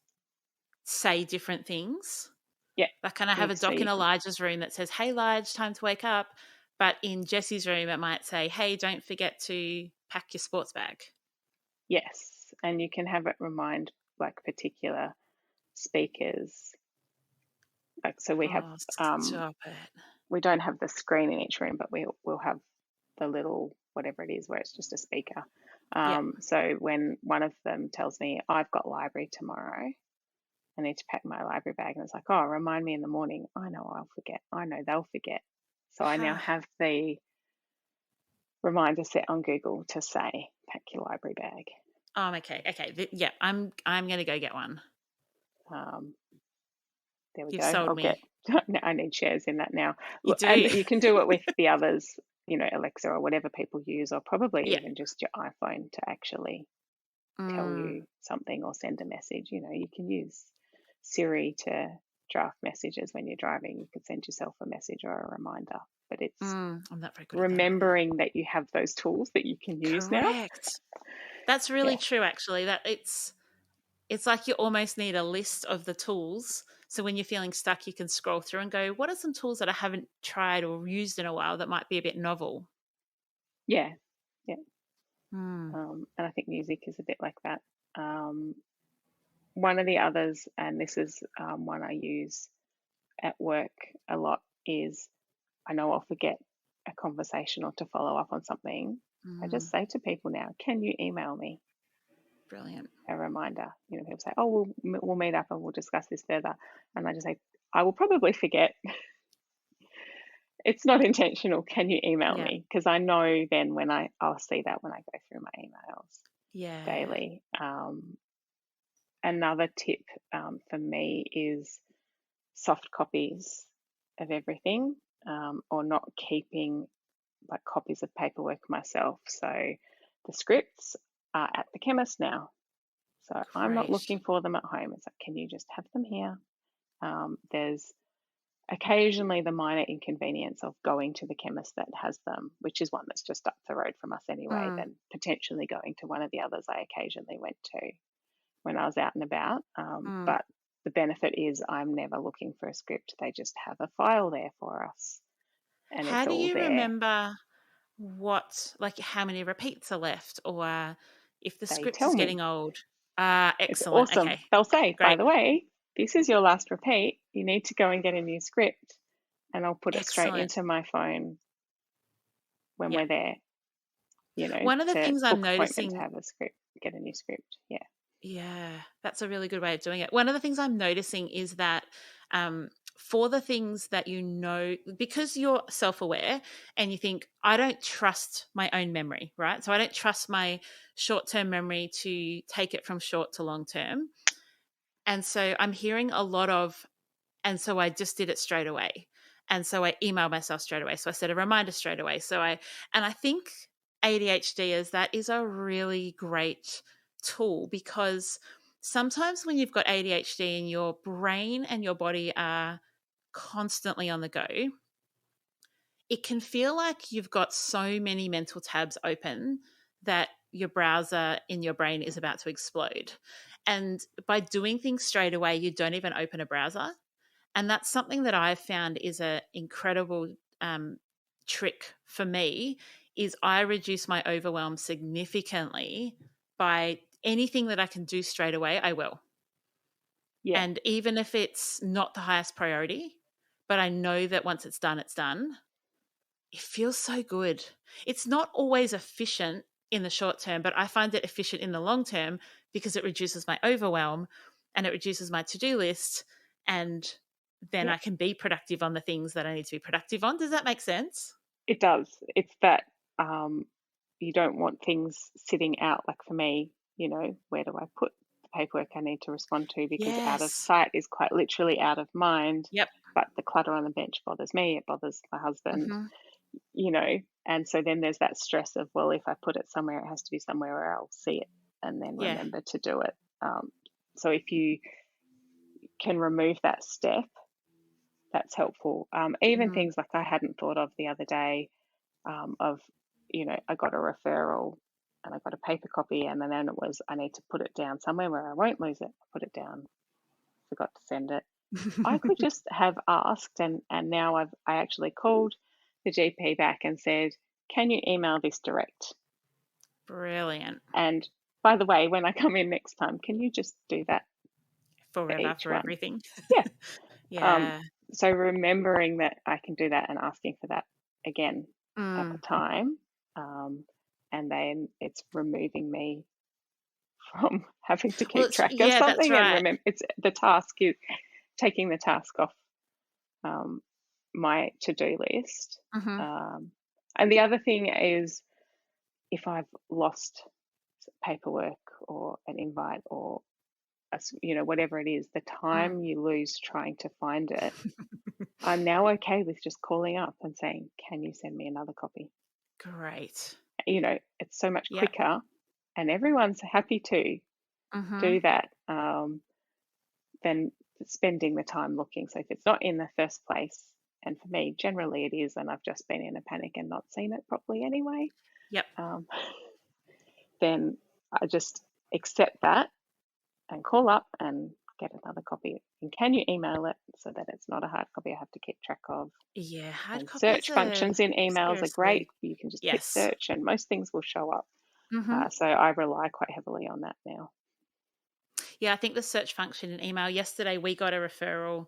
say different things? Yeah, Like, can I have a so doc in you can, Elijah's room that says, "Hey, Lige, time to wake up," but in Jesse's room, it might say, "Hey, don't forget to pack your sports bag." yes, and you can have it remind like particular speakers. Like, so we have, Oh, um, stop it. we don't have the screen in each room, but we'll have the little whatever it is where it's just a speaker. Yeah. So when one of them tells me I've got library tomorrow, I need to pack my library bag, and it's like, oh, remind me in the morning. I know I'll forget. I know they'll forget. So I now have the reminder set on Google to say, pack your library bag. Okay. Okay. Yeah, I'm gonna go get one. Um, there we You've go. sold I'll get. me. I need shares in that now. You And do. you can do it with the others, Alexa or whatever people use, or probably Yeah. even just your iPhone to actually tell Mm, you something or send a message. You can use Siri to draft messages when you're driving. You could send yourself a message or a reminder, but it's I'm not very good at that. remembering that you have those tools that you can use now. Correct. That's really Yeah, true, actually. That it's like you almost need a list of the tools. So when you're feeling stuck, you can scroll through and go, what are some tools that I haven't tried or used in a while that might be a bit novel? yeah, yeah. Hmm. And I think music is a bit like that. Um, one of the others, and this is one I use at work a lot, is I know I'll forget a conversation or to follow up on something. I just Mm, say to people now, can you email me brilliant. a reminder? You know, people say, oh, we'll meet up and we'll discuss this further. And I just say, I will probably forget. It's not intentional. Can you email Yeah. me? Because I know then when I'll see that when I go through my emails Yeah. daily. Another tip for me is soft copies of everything, or not keeping like copies of paperwork myself. So the scripts are at the chemist now. So I'm not Great. looking for them at home. It's like, can you just have them here? There's occasionally the minor inconvenience of going to the chemist that has them, which is one that's just up the road from us anyway, Mm, then potentially going to one of the others I occasionally went to when I was out and about. mm. But the benefit is I'm never looking for a script. They just have a file there for us and How it's do all you there. remember like how many repeats are left, or if the They script tell is me. getting old? It's Excellent. awesome. Okay, They'll say, by great. the way, this is your last repeat. You need to go and get a new script. And I'll put it straight Excellent. into my phone when Yeah. we're there, you know, One of the to things I'm book appointment to noticing, have a script, get a new script. Yeah. yeah, that's a really good way of doing it. One of the things I'm noticing is that for the things that you know, because you're self aware and you think, I don't trust my own memory, right? So I don't trust my short term memory to take it from short to long term. And so I'm hearing a lot of, and so I just did it straight away. And so I emailed myself straight away. So I set a reminder straight away. And I think ADHD is a really great tool, because sometimes when you've got ADHD and your brain and your body are constantly on the go, it can feel like you've got so many mental tabs open that your browser in your brain is about to explode. And by doing things straight away, you don't even open a browser. And that's something that I've found is an incredible trick for me, is I reduce my overwhelm significantly by anything that I can do straight away, I will. Yeah. And even if it's not the highest priority, but I know that once it's done, it feels so good. It's not always efficient in the short term, but I find it efficient in the long term because it reduces my overwhelm and it reduces my to-do list, and then Yeah. I can be productive on the things that I need to be productive on. Does that make sense? It does. It's that you don't want things sitting out. Like for me, you know, where do I put the paperwork I need to respond to? Because out of Yes. sight is quite literally out of mind. Yep. But the clutter on the bench bothers me. It bothers my husband, Mm-hmm. you know. And so then there's that stress of, well, if I put it somewhere, it has to be somewhere where I'll see it and then Yeah. remember to do it. So if you can remove that step, that's helpful. Even Mm-hmm. things like I hadn't thought of the other day, of, you know, I got a referral and I got a paper copy, and then it was, I need to put it down somewhere where I won't lose it. I put it down, forgot to send it. I could just have asked, and now I actually called the GP back and said, can you email this direct? Brilliant. And by the way, when I come in next time, can you just do that for Forever each for one? everything. Yeah. Um, Yeah. so remembering that I can do that and asking for that again at the Mm. time, and then it's removing me from having to Well, keep track of yeah, that's something and right. remember it's the task is taking the task off my to-do list. Mm-hmm. And the other thing is, if I've lost paperwork or an invite or you know, whatever it is, the Mm. time you lose trying to find it, I'm now okay with just calling up and saying, can you send me another copy? Great. You know, it's so much Yep. quicker and everyone's happy to Mm-hmm. do that, than spending the time looking. So if it's not in the first place, and for me, generally it is, and I've just been in a panic and not seen it properly anyway, Yep. um, then I just accept that and call up and get another copy. And can you email it so that it's not a hard copy I have to keep track of? Yeah, hard And copies search are functions in emails are great. seriously. You can just hit Yes. search and most things will show up. Mm-hmm. So I rely quite heavily on that now. Yeah, I think the search function in email. Yesterday, we got a referral.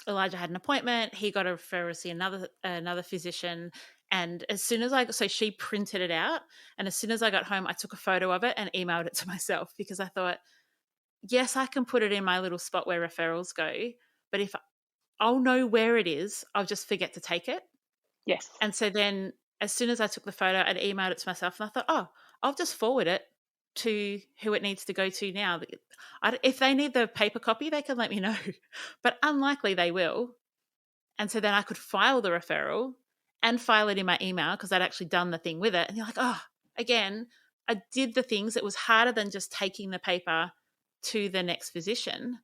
Elijah had an appointment. He got a referral to see another physician, And as soon as so she printed it out, and as soon as I got home, I took a photo of it and emailed it to myself, because I thought, yes, I can put it in my little spot where referrals go, but if I'll know where it is, I'll just forget to take it. Yes. And so then as soon as I took the photo, I'd emailed it to myself, and I thought, oh, I'll just forward it to who it needs to go to now. If they need the paper copy, they can let me know, but unlikely they will. And so then I could file the referral and file it in my email, because I'd actually done the thing with it. And you're like, oh, again, I did the things. It was harder than just taking the paper to the next physician,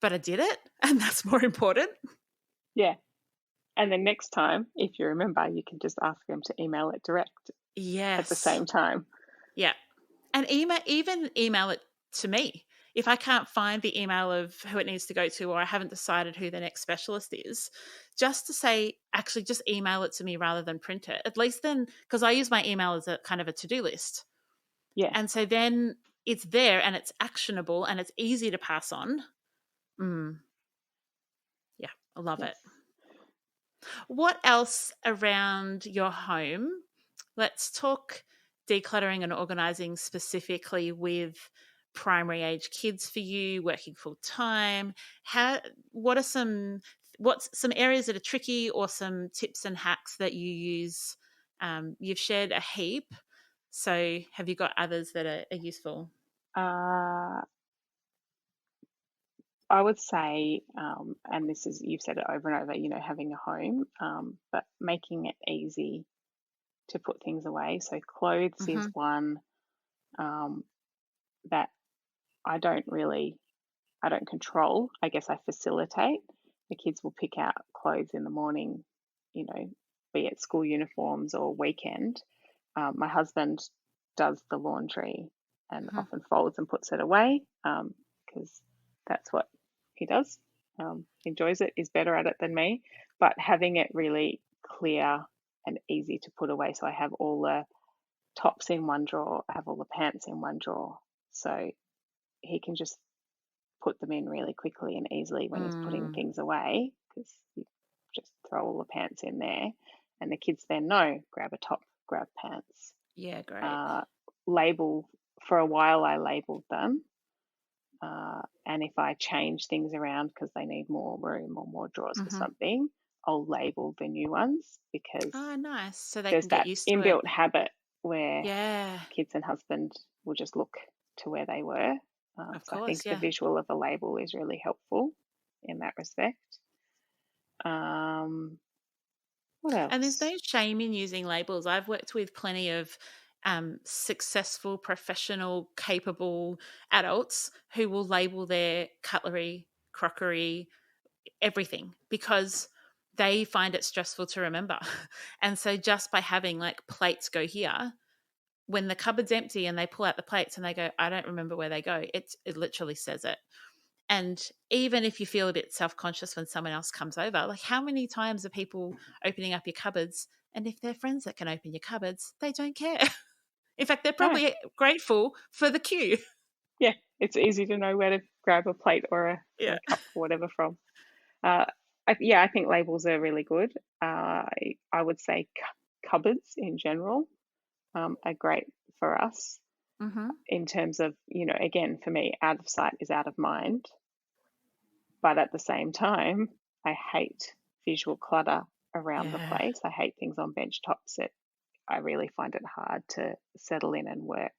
but I did it, and that's more important. Yeah. And then next time, if you remember, you can just ask them to email it direct Yes. at the same time. Yeah. And even email it to me. If I can't find the email of who it needs to go to, or I haven't decided who the next specialist is, just to say, actually just email it to me rather than print it. At least then, because I use my email as a kind of a to-do list. Yeah. And so then it's there and it's actionable and it's easy to pass on. Yeah, I love it. What else around your home? Let's talk decluttering and organising specifically with primary age kids for you, working full time. What's some areas that are tricky, or some tips and hacks that you use? You've shared a heap, so have you got others that are useful? I would say, and this is, you've said it over and over, having a home, but making it easy to put things away. So clothes is one that I don't control. I guess I facilitate. The kids will pick out clothes in the morning, be it school uniforms or weekend. My husband does the laundry and often folds and puts it away, because that's what he does. Enjoys it, is better at it than me, but having it really clear and easy to put away. So I have all the tops in one drawer, I have all the pants in one drawer, so he can just put them in really quickly and easily when he's putting things away, because you just throw all the pants in there, and the kids then know, grab a top, grab pants. Yeah, great. Label, for a while I labeled them, and if I change things around because they need more room or more drawers for something, I'll label the new ones, because nice. So they there's can get that used to inbuilt it. habit where Yeah, kids and husband will just look to where they were. of So I think course, the yeah. visual of a label is really helpful in that respect. What And there's no else? shame in using labels. I've worked with plenty of successful, professional, capable adults who will label their cutlery, crockery, everything, because they find it stressful to remember. And so just by having like plates go here, when the cupboard's empty and they pull out the plates and they go, I don't remember where they go, it literally says it. And even if you feel a bit self-conscious when someone else comes over, like how many times are people opening up your cupboards, and if they're friends that can open your cupboards, they don't care. In fact, they're No. probably grateful for the cue. Yeah, it's easy to know where to grab a plate or a cup or whatever from. I think labels are really good. I would say cupboards in general are great for us, in terms of, again, for me, out of sight is out of mind. But at the same time, I hate visual clutter around the place. I hate things on bench tops. I really find it hard to settle in and work.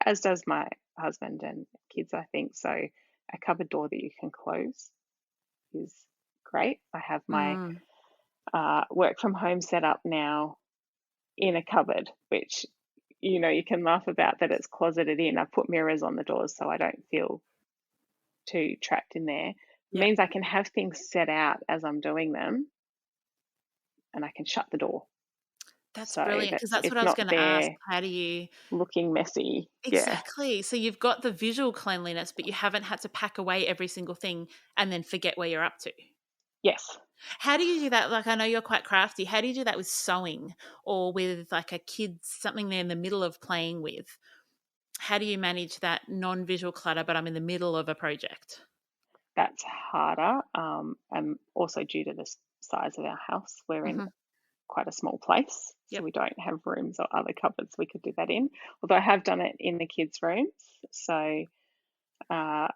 As does my husband and kids, I think. So a cupboard door that you can close is great. I have my work from home set up now in a cupboard, which, you can laugh about that it's closeted in. I put mirrors on the doors so I don't feel too trapped in there. It means I can have things set out as I'm doing them, and I can shut the door. That's So brilliant, because that's what it's I was not going to ask. there How do you looking messy. Yeah. exactly? So you've got the visual cleanliness, but you haven't had to pack away every single thing and then forget where you're up to. Yes. How do you do that? Like, I know you're quite crafty. How do you do that with sewing, or with like a kid, something they're in the middle of playing with? How do you manage that non-visual clutter, but I'm in the middle of a project? That's harder, and also due to size of our house. We're in Hmm. quite a small place, so Yep. we don't have rooms or other cupboards we could do that in. Although I have done it in the kids' rooms. So uh,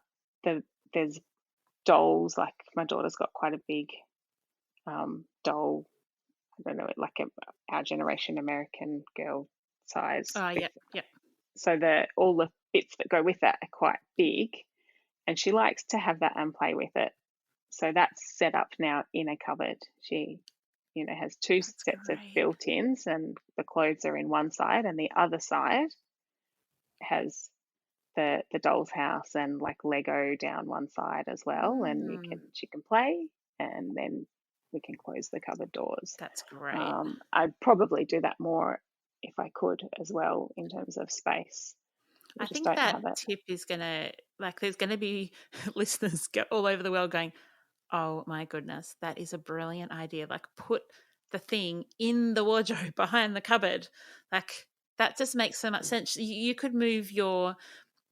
there's dolls. Like my daughter's got quite a big doll. I don't know, like our generation American girl size. Oh, With, yep. Yep. so all the bits that go with that are quite big, and she likes to have that and play with it. So that's set up now in a cupboard. She, has two That's sets of great. built-ins, and the clothes are in one side, and the other side has the doll's house and like Lego down one side as well, and Mm, she can play, and then we can close the cupboard doors. that's great. I'd probably do that more if I could as well in terms of space. We I just think don't that have it. tip is gonna like there's gonna be listeners go all over the world going, "Oh my goodness, that is a brilliant idea." Like put the thing in the wardrobe behind the cupboard. Like that just makes so much sense. You could move your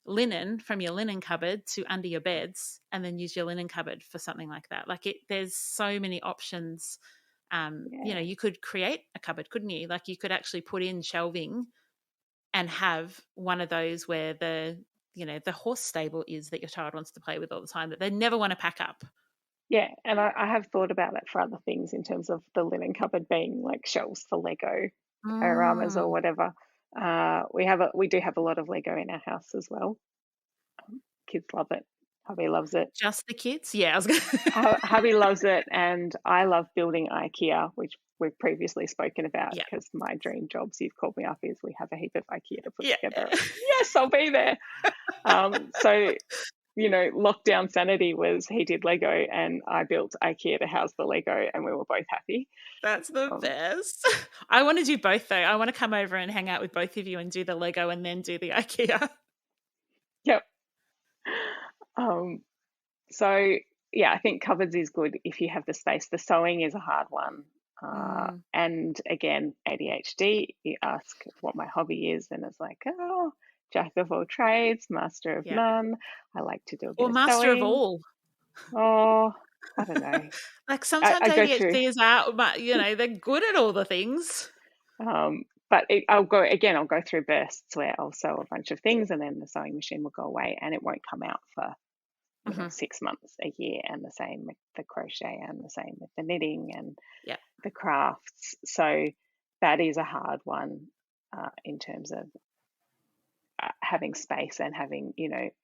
linen from your linen cupboard to under your beds and then use your linen cupboard for something like that. Like there's so many options. Yeah. You could create a cupboard, couldn't you? Like you could actually put in shelving and have one of those where the horse stable is that your child wants to play with all the time that they never want to pack up. Yeah, and I have thought about it for other things in terms of the linen cupboard being like shelves for Lego dioramas or Mm, whatever. We do have a lot of Lego in our house as well. Kids love it. Hubby loves it. just the kids? Yeah, I was gonna Hubby loves it, and I love building IKEA, which we've previously spoken about Yeah. because my dream jobs you've called me up is we have a heap of IKEA to put Yeah. together. Yes, I'll be there. So lockdown sanity was he did Lego and I built IKEA to house the Lego, and we were both happy. That's the Um, best. I want to do both though. I want to come over and hang out with both of you and do the Lego and then do the IKEA. yep. Um, so yeah, I think cupboards is good if you have the space. The sewing is a hard one. Mm, And again, ADHD, you ask what my hobby is, and it's like, oh, jack of all trades, master of yeah. none. I like to do a bit Or of master of sewing. all. Oh, I don't know. Like I, sometimes I go through, ADHD is out, but they're good at all the things. but I'll go through bursts where I'll sew a bunch of things, and then the sewing machine will go away, and it won't come out for Hmm. 6 months, a year, and the same with the crochet, and the same with the knitting and Yeah. the crafts. So that is a hard one in terms of having space and having,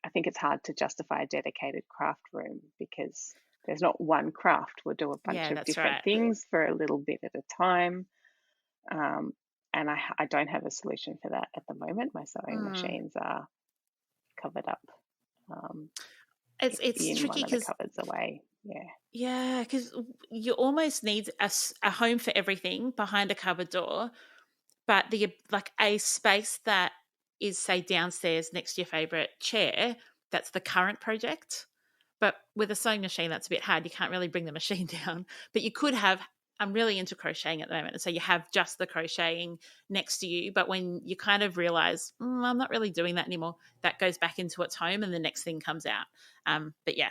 I think it's hard to justify a dedicated craft room because there's not one craft. We'll do a bunch Yeah, of that's different right. things for a little bit at a time. Um, and I don't have a solution for that at the moment. My sewing Mm. machines are covered up um, It's in one tricky of the because cupboards away. Yeah. because you almost need a home for everything behind a cupboard door, but the like a space that is say downstairs next to your favorite chair. That's the current project. But with a sewing machine, that's a bit hard. You can't really bring the machine down. But you could have, I'm really into crocheting at the moment. And so you have just the crocheting next to you. But when you kind of realize, I'm not really doing that anymore, that goes back into its home and the next thing comes out. But yeah,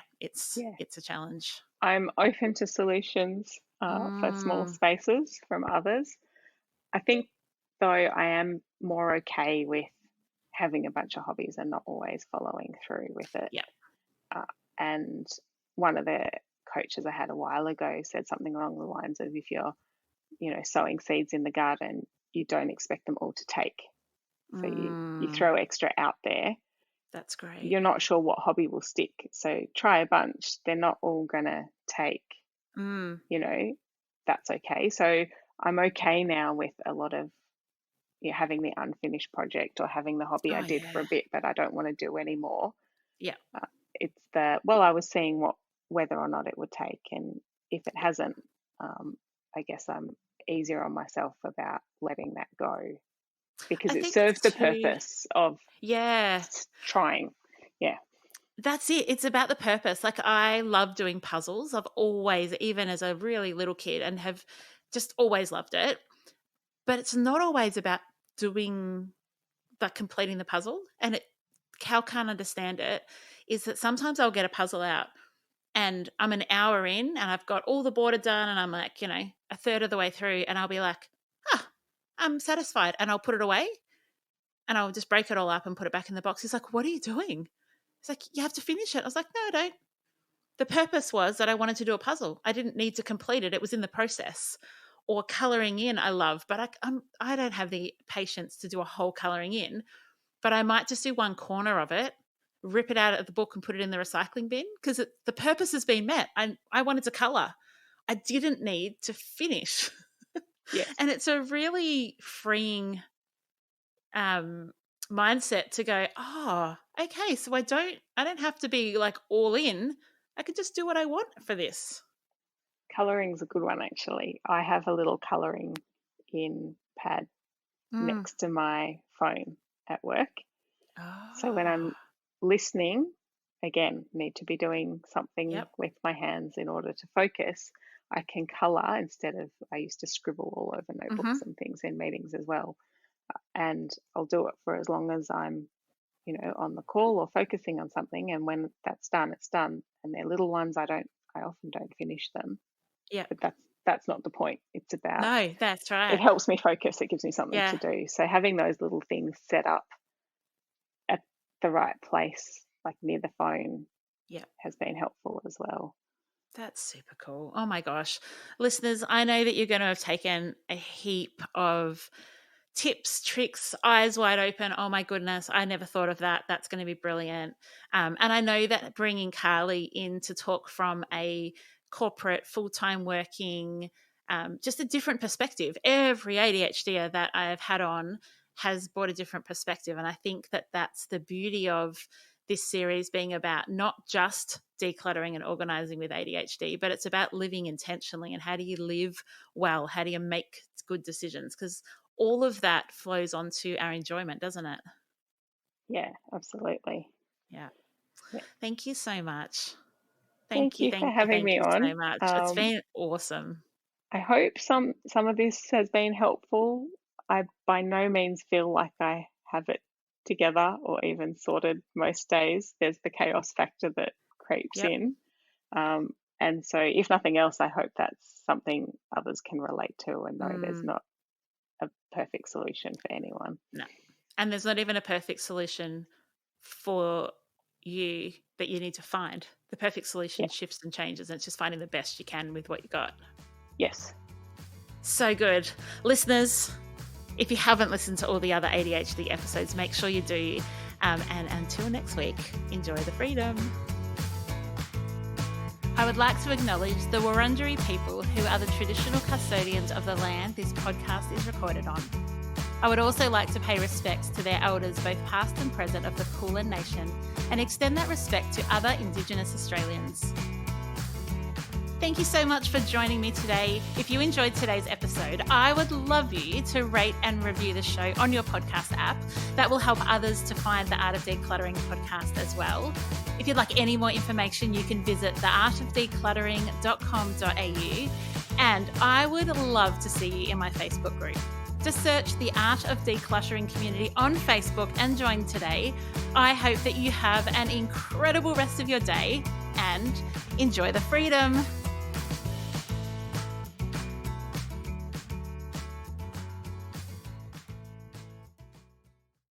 Yeah. it's a challenge. I'm open to solutions for small Mm, spaces from others. I think, though, I am more okay with having a bunch of hobbies and not always following through with it. yeah. Uh, and one of the coaches I had a while ago said something along the lines of if you're, sowing seeds in the garden, you don't expect them all to take. So you Mm, throw extra out there. that's great. You're not sure what hobby will stick. So try a bunch. They're not all going to take, Mm, you know, that's okay. So I'm okay now with a lot of having the unfinished project or having the hobby I oh, did for yeah. a bit, but I don't want to do anymore. Yeah. It's I was seeing whether or not it would take, and if it hasn't, I guess I'm easier on myself about letting that go because I it think serves the too, purpose of yeah. trying. Yeah, That's it. It's about the purpose. Like I love doing puzzles. I've always, even as a really little kid, and have just always loved it. But it's not always about doing like completing the puzzle. And how I can't understand it is that sometimes I'll get a puzzle out and I'm an hour in and I've got all the border done and I'm like, a third of the way through, and I'll be like, I'm satisfied, and I'll put it away and I'll just break it all up and put it back in the box. He's like, what are you doing? He's like, you have to finish it. I was like, no, I don't. The purpose was that I wanted to do a puzzle. I didn't need to complete it. It was in the process. Or colouring in, I love, but I don't have the patience to do a whole colouring in, but I might just do one corner of it, rip it out of the book and put it in the recycling bin, because the purpose has been met. I wanted to colour. I didn't need to finish. Yes. And it's a really freeing mindset to go, okay, so I don't have to be like all in. I could just do what I want for this. Colouring's a good one, actually. I have a little colouring in pad next to my phone at work. So when I'm listening, again, need to be doing something with my hands in order to focus, I can colour instead of, I used to scribble all over notebooks and things in meetings as well. And I'll do it for as long as I'm, on the call or focusing on something. And when that's done, it's done. And they're little ones. I often don't finish them. Yeah. But that's not the point. It's about, no, that's right. It helps me focus. It gives me something to do. So having those little things set up at the right place, like near the phone, has been helpful as well. That's super cool. Oh my gosh. Listeners, I know that you're going to have taken a heap of tips, tricks, eyes wide open. Oh my goodness, I never thought of that. That's going to be brilliant. And I know that bringing Carly in to talk from a corporate, full-time working, just a different perspective. Every ADHDer that I've had on has brought a different perspective. And I think that that's the beauty of this series being about not just decluttering and organising with ADHD, but it's about living intentionally and how do you live well? How do you make good decisions? Because all of that flows onto our enjoyment, doesn't it? Yeah, absolutely. Yeah. Thank you so much. Thank you for having me on. So much. It's been awesome. I hope some of this has been helpful. I by no means feel like I have it together or even sorted most days. There's the chaos factor that creeps in. And so if nothing else, I hope that's something others can relate to and know there's not a perfect solution for anyone. No. And there's not even a perfect solution for you that you need to find. The perfect solution shifts and changes, and it's just finding the best you can with what you got. Yes. So good. Listeners, if you haven't listened to all the other ADHD episodes, make sure you do. And until next week, enjoy the freedom. I would like to acknowledge the Wurundjeri people who are the traditional custodians of the land this podcast is recorded on. I would also like to pay respects to their elders, both past and present, of the Kulin Nation, and extend that respect to other Indigenous Australians. Thank you so much for joining me today. If you enjoyed today's episode, I would love you to rate and review the show on your podcast app. That will help others to find the Art of Decluttering podcast as well. If you'd like any more information, you can visit theartofdecluttering.com.au, and I would love to see you in my Facebook group. Just search the Art of Decluttering community on Facebook and join today. I hope that you have an incredible rest of your day and enjoy the freedom.